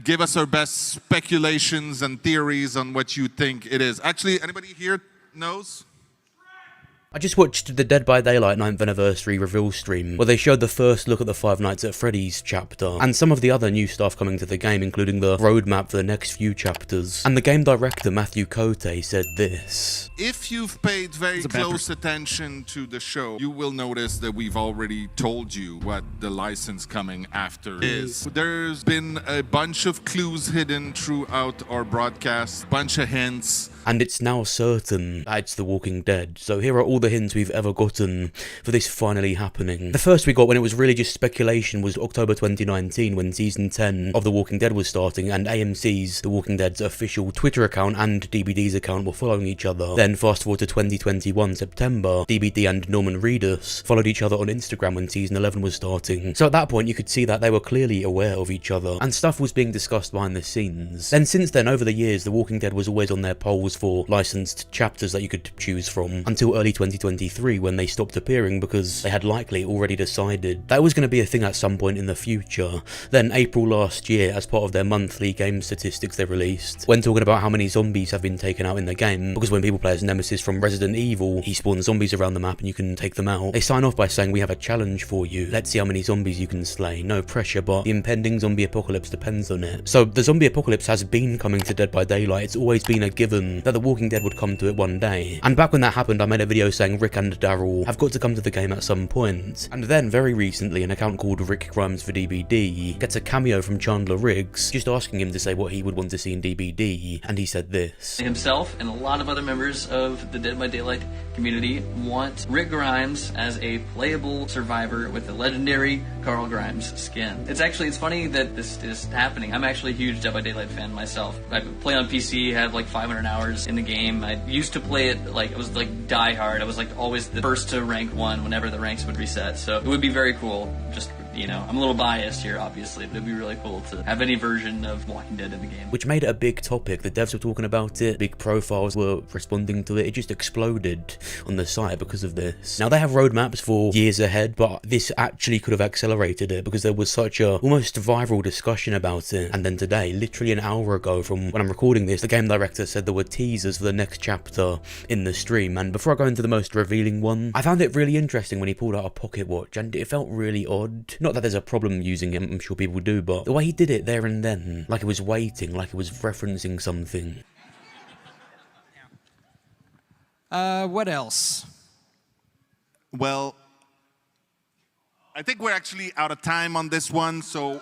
give us our best speculations and theories on what you think it is. Actually, anybody here knows? I just watched the Dead by Daylight 9th anniversary reveal stream, where they showed the first look at the Five Nights at Freddy's chapter, and some of the other new stuff coming to the game, including the roadmap for the next few chapters. And the game director, Matthew Cote, said this. If you've paid very close attention to the show, you will notice that we've already told you what the license coming after is. There's been a bunch of clues hidden throughout our broadcast, bunch of hints. And it's now certain that it's The Walking Dead, so here are all the hints we've ever gotten for this finally happening. The first we got when it was really just speculation was October 2019, when season 10 of The Walking Dead was starting, and AMC's The Walking Dead's official Twitter account and DBD's account were following each other. Then fast forward to 2021 September, DBD and Norman Reedus followed each other on Instagram when season 11 was starting. So at that point you could see that they were clearly aware of each other, and stuff was being discussed behind the scenes. Then since then, over the years, The Walking Dead was always on their polls for licensed chapters that you could choose from, until early 2023 when they stopped appearing because they had likely already decided that was going to be a thing at some point in the future. Then April last year, as part of their monthly game statistics they released, when talking about how many zombies have been taken out in the game, because when people play as Nemesis from Resident Evil, he spawns zombies around the map and you can take them out, they sign off by saying, "We have a challenge for you, let's see how many zombies you can slay, no pressure, but the impending zombie apocalypse depends on it." So the zombie apocalypse has been coming to Dead by Daylight. It's always been a given that The Walking Dead would come to it one day. And back when that happened, I made a video saying Rick and Daryl have got to come to the game at some point. And then very recently, an account called Rick Grimes for DBD gets a cameo from Chandler Riggs, just asking him to say what he would want to see in DBD, and he said this. Himself and a lot of other members of the Dead by Daylight community want Rick Grimes as a playable survivor with the legendary Carl Grimes skin. It's funny that this is happening. I'm actually a huge Dead by Daylight fan myself. I play on PC, have like 500 hours in the game. I used to play it it was like die hard. I was like always the first to rank 1 whenever the ranks would reset. So it would be very cool. Just, you know, I'm a little biased here obviously, but it'd be really cool to have any version of Walking Dead in the game. Which made it a big topic. The devs were talking about it, big profiles were responding to it. It just exploded on the site because of this. Now they have roadmaps for years ahead, but this actually could have accelerated it because there was such a almost viral discussion about it. And then today, literally an hour ago from when I'm recording this, the game director said there were teasers for the next chapter in the stream. And before I go into the most revealing one, I found it really interesting when he pulled out a pocket watch, and it felt really odd. Not that there's a problem using it, I'm sure people do, but the way he did it there and then, like it was waiting, like it was referencing something. What else? Well, I think we're actually out of time on this one, so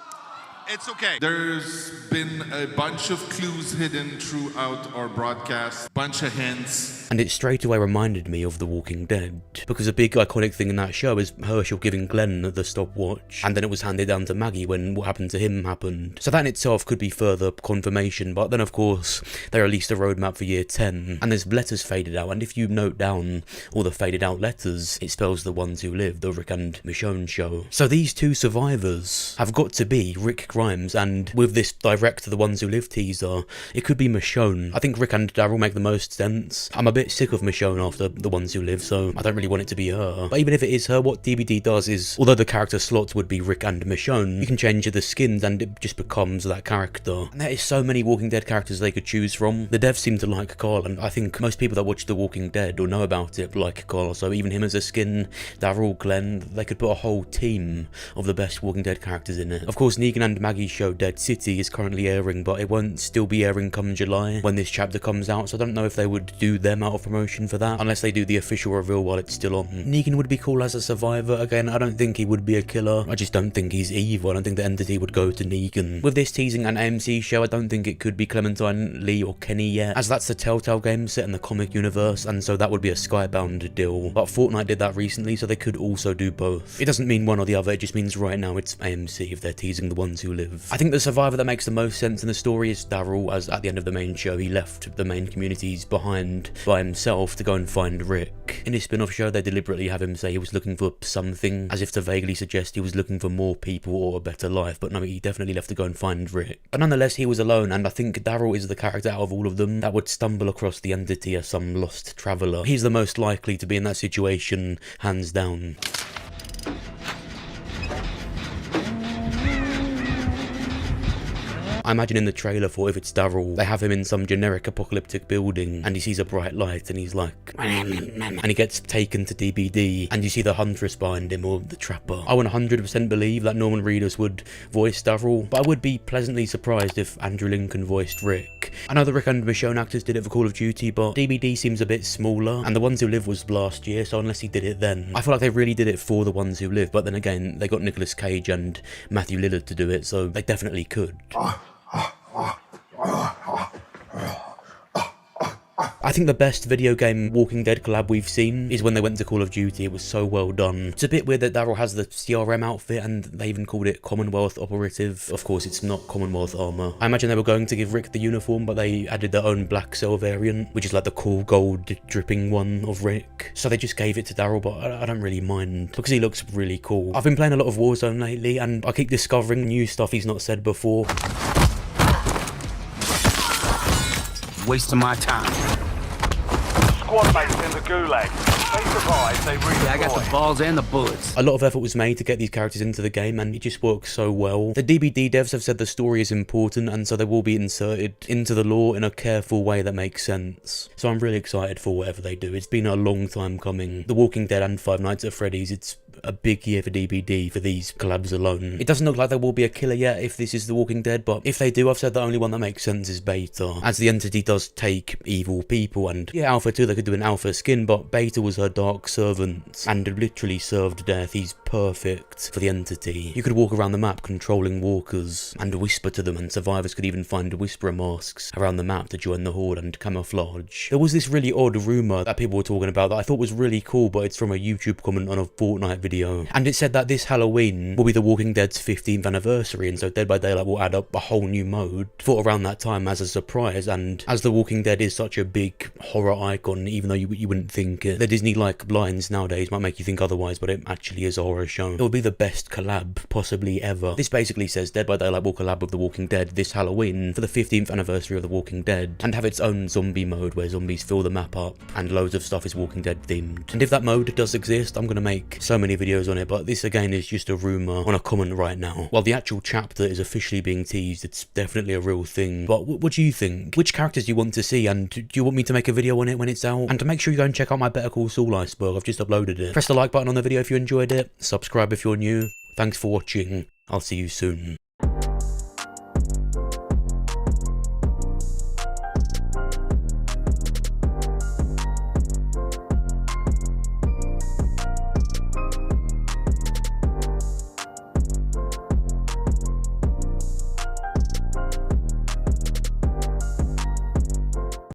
it's okay. There's been a bunch of clues hidden throughout our broadcast, bunch of hints. And it straight away reminded me of The Walking Dead, because a big iconic thing in that show is Herschel giving Glenn the stopwatch, and then it was handed down to Maggie when what happened to him happened. So that in itself could be further confirmation, but then of course they released a roadmap for year 10, and there's letters faded out, and if you note down all the faded out letters, it spells The Ones Who Live, the Rick and Michonne show. So these two survivors have got to be Rick Grimes, and with this direct The Ones Who Live teaser, it could be Michonne. I think Rick and Daryl make the most sense. I'm a bit sick of Michonne after The Ones Who Live, so I don't really want it to be her. But even if it is her, what DBD does is, although the character slots would be Rick and Michonne, you can change the skins and it just becomes that character. And there is so many Walking Dead characters they could choose from. The devs seem to like Carl, and I think most people that watch The Walking Dead or know about it like Carl, so even him as a skin, Daryl, Glenn, they could put a whole team of the best Walking Dead characters in it. Of course, Negan and Maggie's show Dead City is currently airing, but it won't still be airing come July when this chapter comes out, so I don't know if they would do them out of promotion for that, unless they do the official reveal while it's still on. Negan would be cool as a survivor. Again, I don't think he would be a killer. I just don't think he's evil. I don't think the entity would go to Negan. With this teasing an AMC show, I don't think it could be Clementine, Lee, or Kenny yet, as that's a Telltale game set in the comic universe, and so that would be a Skybound deal. But Fortnite did that recently, so they could also do both. It doesn't mean one or the other, it just means right now it's AMC if they're teasing The Ones Who Live. I think the survivor that makes the most sense in the story is Daryl, as at the end of the main show he left the main communities behind by himself to go and find Rick. In his spin-off show they deliberately have him say he was looking for something, as if to vaguely suggest he was looking for more people or a better life, but no, he definitely left to go and find Rick. But nonetheless, he was alone, and I think Daryl is the character out of all of them that would stumble across the entity as some lost traveller. He's the most likely to be in that situation, hands down. I imagine in the trailer for If It's Daryl, they have him in some generic apocalyptic building and he sees a bright light and he's like, and he gets taken to DBD and you see the huntress behind him or the trapper. I would 100% believe that Norman Reedus would voice Daryl, but I would be pleasantly surprised if Andrew Lincoln voiced Rick. I know the Rick and Michonne actors did it for Call of Duty, but DBD seems a bit smaller, and The Ones Who Live was last year, so unless he did it then, I feel like they really did it for The Ones Who Live, but then again, they got Nicolas Cage and Matthew Lillard to do it, so they definitely could. I think the best video game Walking Dead collab we've seen is when they went to Call of Duty. It was so well done. It's a bit weird that Daryl has the CRM outfit and they even called it Commonwealth Operative. Of course, it's not Commonwealth armor. I imagine they were going to give Rick the uniform, but they added their own black cell variant, which is like the cool gold dripping one of Rick. So they just gave it to Daryl, but I don't really mind because he looks really cool. I've been playing a lot of Warzone lately and I keep discovering new stuff he's not said before. Wasting my time. Squad mates in the gulag. They survive, they redeploy. Yeah, I got the balls and the bullets. A lot of effort was made to get these characters into the game and it just works so well. The DBD devs have said the story is important and so they will be inserted into the lore in a careful way that makes sense. So I'm really excited for whatever they do. It's been a long time coming. The Walking Dead and Five Nights at Freddy's, it's a big year for DBD for these collabs alone. It doesn't look like there will be a killer yet if this is The Walking Dead, but if they do, I've said the only one that makes sense is Beta, as the entity does take evil people, and yeah, Alpha too, they could do an Alpha skin, but Beta was her dark servant and literally served death. He's perfect for the entity. You could walk around the map controlling walkers and whisper to them, and survivors could even find whisperer masks around the map to join the horde and camouflage. There was this really odd rumour that people were talking about that I thought was really cool, but it's from a YouTube comment on a Fortnite video, and it said that this Halloween will be The Walking Dead's 15th anniversary, and so Dead by Daylight will add up a whole new mode for around that time as a surprise. And as The Walking Dead is such a big horror icon, even though you wouldn't think it, the Disney-like lines nowadays might make you think otherwise, but it actually is a horror show. It will be the best collab possibly ever. This basically says Dead by Daylight will collab with The Walking Dead this Halloween for the 15th anniversary of The Walking Dead and have its own zombie mode where zombies fill the map up and loads of stuff is Walking Dead themed. And if that mode does exist, I'm gonna make so many videos on it, but this again is just a rumour on a comment right now. While the actual chapter is officially being teased, it's definitely a real thing. But what do you think? Which characters do you want to see, and do you want me to make a video on it when it's out? And to make sure you go and check out my Better Call Saul iceberg, I've just uploaded it. Press the like button on the video if you enjoyed it, subscribe if you're new. Thanks for watching, I'll see you soon.